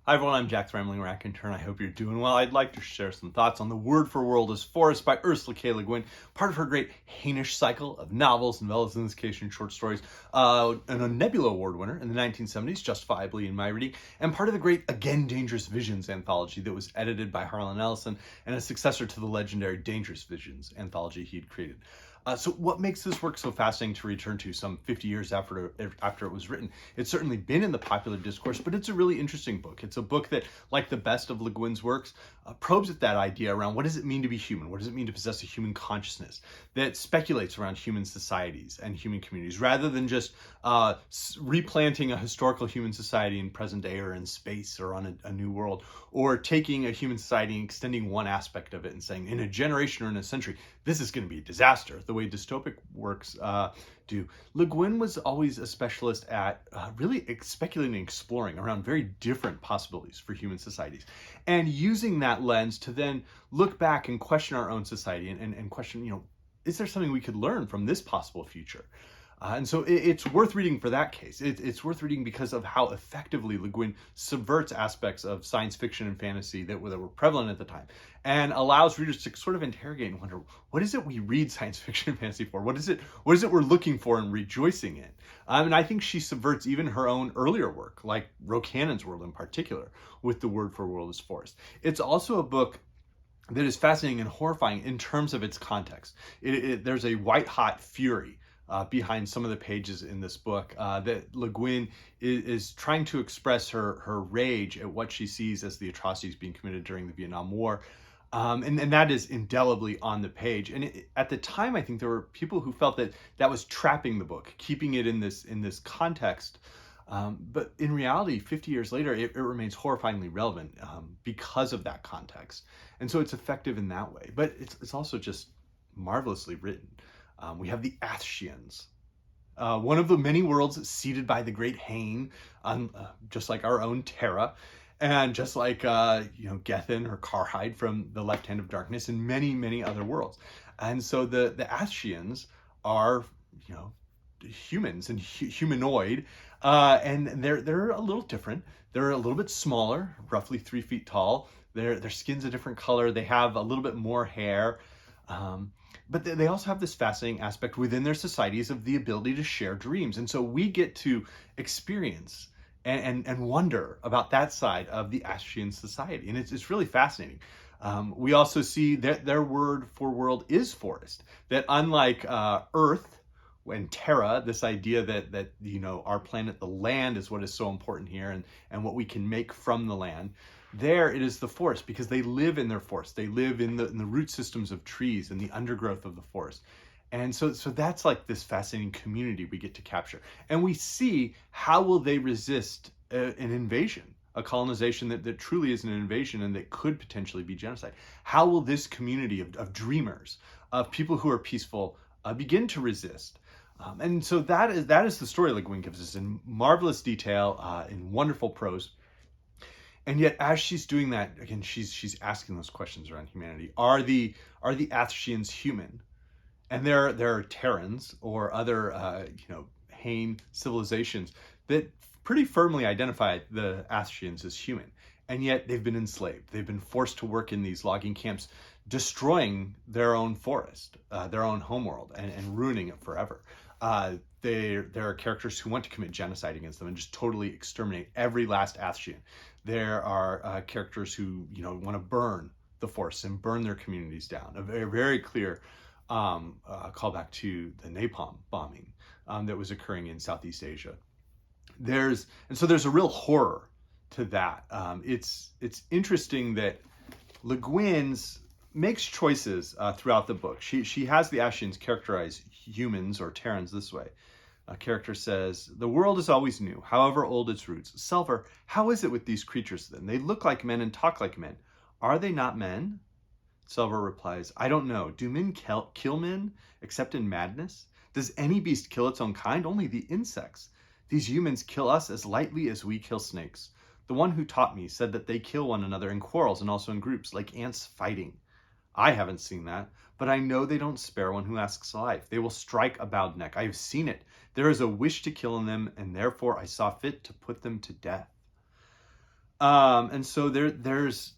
Hi everyone, I'm Jack's Rambling Raconteur, and I hope you're doing well. I'd like to share some thoughts on The Word for World is Forest by Ursula K. Le Guin, part of her great Hainish cycle of novels, novellas, in this case, and short stories, and a Nebula Award winner in the 1970s, justifiably in my reading, and part of the great Again Dangerous Visions anthology that was edited by Harlan Ellison and a successor to the legendary Dangerous Visions anthology he'd created. So what makes this work so fascinating to return to some 50 years after it was written? It's certainly been in the popular discourse, but it's a really interesting book. It's a book that, like the best of Le Guin's works, probes at that idea around what does it mean to be human? What does it mean to possess a human consciousness? That speculates around human societies and human communities, rather than just replanting a historical human society in present day or in space or on a new world, or taking a human society and extending one aspect of it and saying, in a generation or in a century, this is going to be a disaster, the way dystopic works do. Le Guin was always a specialist at really speculating and exploring around very different possibilities for human societies, and using that lens to then look back and question our own society and question, is there something we could learn from this possible future? And so it's worth reading for that case. It's worth reading because of how effectively Le Guin subverts aspects of science fiction and fantasy that were prevalent at the time, and allows readers to sort of interrogate and wonder, what is it we read science fiction and fantasy for? What is it we're looking for and rejoicing in? And I think she subverts even her own earlier work, like Rocannon's world in particular, with The Word for World is Forest. It's also a book that is fascinating and horrifying in terms of its context. There's a white-hot fury behind some of the pages in this book that Le Guin is trying to express her rage at what she sees as the atrocities being committed during the Vietnam War. And that is indelibly on the page. And at the time, I think there were people who felt that was trapping the book, keeping it in this context. But in reality, 50 years later, it remains horrifyingly relevant because of that context. And so it's effective in that way. But it's also just marvelously written. We have the Astrians, one of the many worlds seeded by the great Hain, just like our own Terra, and just like Gethin or Karhide from the Left Hand of Darkness, and many, many other worlds. And so the Astrians are humans and humanoid, and they're a little different. They're a little bit smaller, roughly 3 feet tall. Their skin's a different color. They have a little bit more hair. But they also have this fascinating aspect within their societies of the ability to share dreams. And so we get to experience and wonder about that side of the Astrian society. And it's really fascinating. We also see that their word for world is forest. That unlike Earth and Terra, this idea that our planet, the land, is what is so important here, and what we can make from the land. There it is the forest, because they live in their forest. They live in the root systems of trees and the undergrowth of the forest. And so that's like this fascinating community we get to capture. And we see how will they resist an invasion, a colonization that truly is an invasion and that could potentially be genocide. How will this community of dreamers, of people who are peaceful, begin to resist? And so that is the story Le Guin gives us in marvelous detail, in wonderful prose. And yet, as she's doing that, again, she's asking those questions around humanity. Are the Astrians human? And there are Terrans or other Hain civilizations that pretty firmly identify the Astrians as human. And yet they've been enslaved. They've been forced to work in these logging camps, destroying their own forest, their own homeworld, and ruining it forever. There are characters who want to commit genocide against them and just totally exterminate every last Astrian. There are characters who want to burn the forest and burn their communities down. A very, very clear callback to the napalm bombing that was occurring in Southeast Asia. There's a real horror to that. It's interesting that Le Guin makes choices throughout the book. She has the Astrians characterize humans or Terrans this way. A character says, "The world is always new, however old its roots. Selvar, how is it with these creatures then? They look like men and talk like men. Are they not men?" Selvar replies, "I don't know. Do men kill men, except in madness? Does any beast kill its own kind? Only the insects. These humans kill us as lightly as we kill snakes. The one who taught me said that they kill one another in quarrels and also in groups, like ants fighting. I haven't seen that, but I know they don't spare one who asks life. They will strike a bowed neck. I have seen it. There is a wish to kill in them, and therefore I saw fit to put them to death." And so there's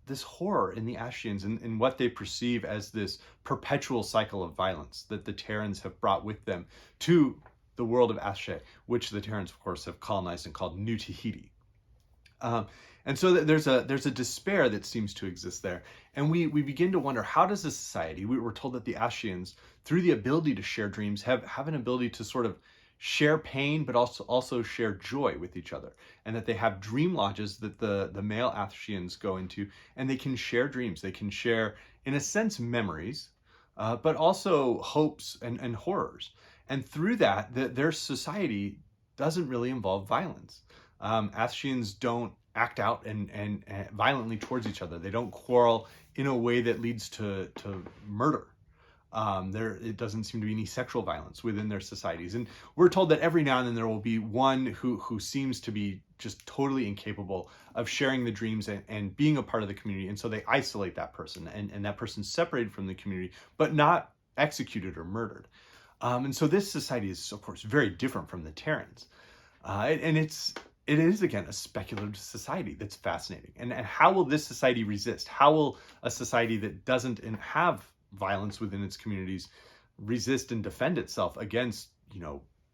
this horror in the Astrians and what they perceive as this perpetual cycle of violence that the Terrans have brought with them to the world of Ashe, which the Terrans, of course, have colonized and called New Tahiti. Um, and so there's a despair that seems to exist there, and we begin to wonder, how does a society? We were told that the Ashians, through the ability to share dreams, have an ability to sort of share pain, but also share joy with each other, and that they have dream lodges that the male Ashians go into, and they can share dreams. They can share, in a sense, memories, but also hopes and horrors. And through that, their society doesn't really involve violence. Astrians don't act out and violently towards each other. They don't quarrel in a way that leads to murder. It doesn't seem to be any sexual violence within their societies. And we're told that every now and then there will be one who seems to be just totally incapable of sharing the dreams and being a part of the community. And so they isolate that person, and that person's separated from the community, but not executed or murdered. And so this society is, of course, very different from the Terrans. And it is, again, a speculative society that's fascinating. And how will this society resist? How will a society that doesn't have violence within its communities resist and defend itself against,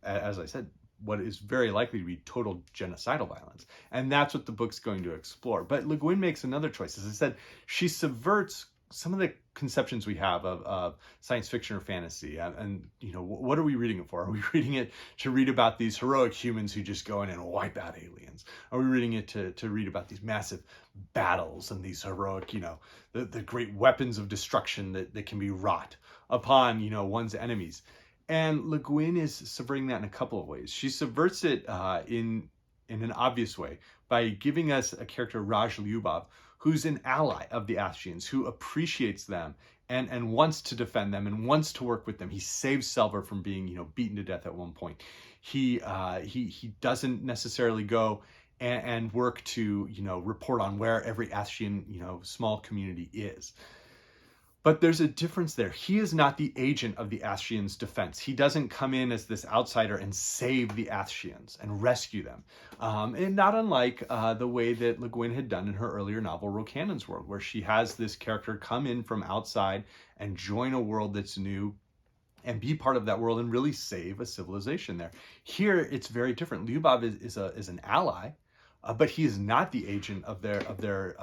as I said, what is very likely to be total genocidal violence? And that's what the book's going to explore. But Le Guin makes another choice. As I said, she subverts some of the conceptions we have of science fiction or fantasy. And what are we reading it for? Are we reading it to read about these heroic humans who just go in and wipe out aliens? Are we reading it to read about these massive battles and these heroic, the great weapons of destruction that can be wrought upon, one's enemies? And Le Guin is subverting that in a couple of ways. She subverts it in an obvious way by giving us a character, Raj Lyubov, who's an ally of the Astrians, who appreciates them and wants to defend them and wants to work with them. He saves Selvar from being, beaten to death at one point. He doesn't necessarily go and work to, report on where every Astrian, small community is. But there's a difference there. He is not the agent of the Astrians' defense. He doesn't come in as this outsider and save the Astrians and rescue them. And not unlike the way that Le Guin had done in her earlier novel, Rokanan's World, where she has this character come in from outside and join a world that's new and be part of that world and really save a civilization there. Here, it's very different. Lyubov is an ally, but he is not the agent of their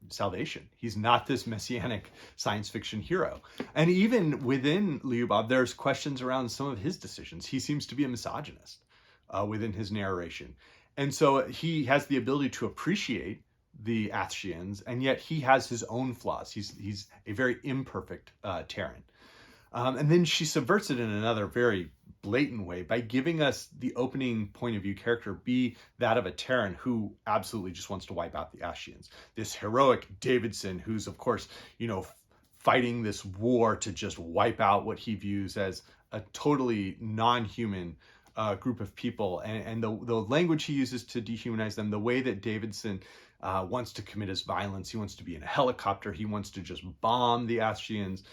salvation. He's not this messianic science fiction hero. And even within Lyubov, there's questions around some of his decisions. He seems to be a misogynist within his narration. And so he has the ability to appreciate the Astrians, and yet he has his own flaws. He's a very imperfect Terran. And then she subverts it in another very blatant way by giving us the opening point of view character be that of a Terran who absolutely just wants to wipe out the Astrians. This heroic Davidson, who's, of course, fighting this war to just wipe out what he views as a totally non-human group of people. And the language he uses to dehumanize them, the way that Davidson wants to commit his violence, he wants to be in a helicopter, he wants to just bomb the Astrians.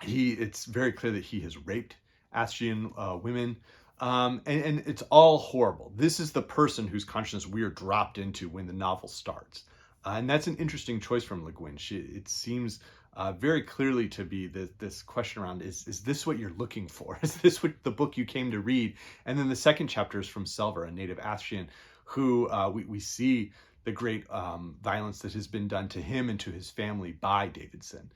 It's very clear that he has raped Astrian women, and it's all horrible. This is the person whose consciousness we are dropped into when the novel starts, and that's an interesting choice from Le Guin. It seems very clearly to be this question around, is this what you're looking for? Is this what the book you came to read? And then the second chapter is from Selvar, a native Astrian, who we see the great violence that has been done to him and to his family by Davidson.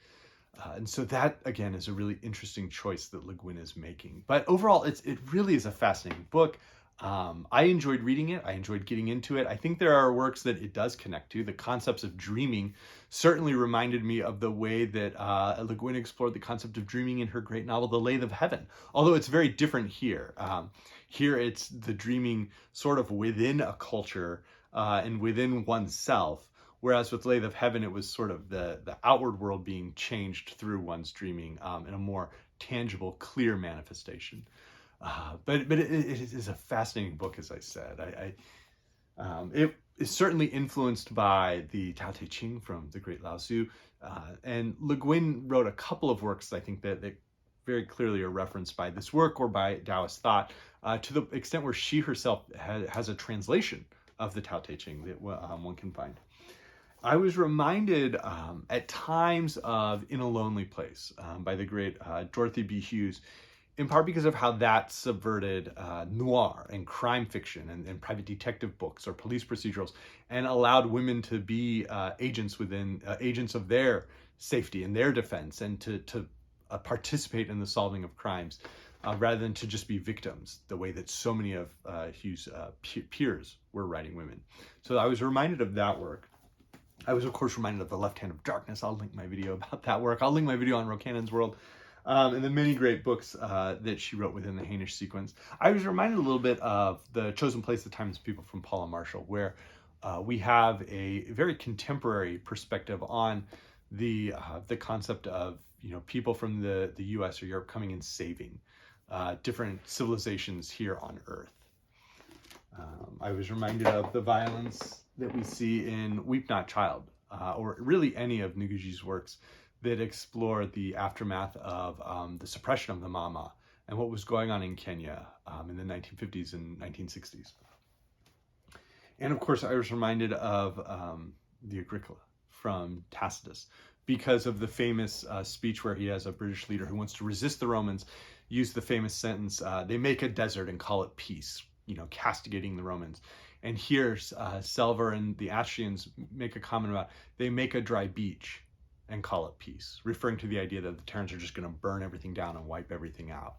And so that, again, is a really interesting choice that Le Guin is making. But overall, it really is a fascinating book. I enjoyed reading it. I enjoyed getting into it. I think there are works that it does connect to. The concepts of dreaming certainly reminded me of the way that Le Guin explored the concept of dreaming in her great novel, The Lathe of Heaven, although it's very different here. Here, it's the dreaming sort of within a culture and within oneself. Whereas with Lathe of Heaven, it was sort of the outward world being changed through one's dreaming in a more tangible, clear manifestation. But it is a fascinating book, as I said. It is certainly influenced by the Tao Te Ching from the great Lao Tzu. And Le Guin wrote a couple of works, I think, that very clearly are referenced by this work or by Taoist thought, to the extent where she herself has a translation of the Tao Te Ching that one can find. I was reminded at times of In a Lonely Place by the great Dorothy B. Hughes, in part because of how that subverted noir and crime fiction and private detective books or police procedurals, and allowed women to be agents of their safety and their defense, and to participate in the solving of crimes rather than to just be victims, the way that so many of Hughes' peers were writing women. So I was reminded of that work. I was, of course, reminded of The Left Hand of Darkness. I'll link my video about that work. I'll link my video on Rocannon's World, and the many great books that she wrote within the Hainish sequence. I was reminded a little bit of The Chosen Place, The Times, People from Paula Marshall, where we have a very contemporary perspective on the concept of people from the U.S. or Europe coming and saving different civilizations here on Earth. I was reminded of the violence that we see in Weep Not Child, or really any of Ngugi's works that explore the aftermath of the suppression of the Mama and what was going on in Kenya in the 1950s and 1960s. And of course, I was reminded of the Agricola from Tacitus, because of the famous speech where he has a British leader who wants to resist the Romans, use the famous sentence, they make a desert and call it peace, castigating the Romans. And here, Selver and the Astrians make a comment about, they make a dry beach and call it peace, referring to the idea that the Terrans are just going to burn everything down and wipe everything out.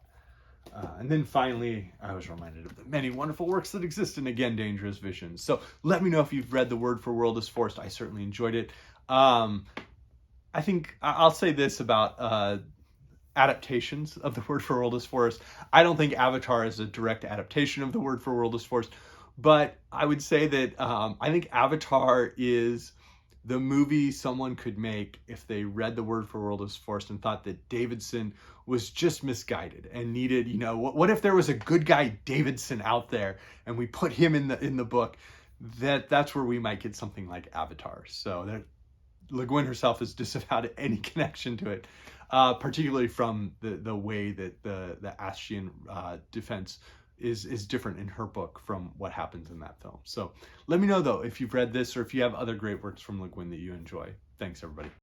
And then finally, I was reminded of the many wonderful works that exist in, again, Dangerous Visions. So let me know if you've read The Word for World is Forced. I certainly enjoyed it. I think I'll say this about adaptations of The Word for World is Forced. I don't think Avatar is a direct adaptation of The Word for World is Forced, but I would say that I think Avatar is the movie someone could make if they read The Word for World is Forced and thought that Davidson was just misguided and needed, what if there was a good guy Davidson out there and we put him in the book? That's where we might get something like Avatar. So that Le Guin herself has disavowed any connection to it, particularly from the way that the Astrian defense is different in her book from what happens in that film. So let me know, though, if you've read this or if you have other great works from Le Guin that you enjoy. Thanks, everybody.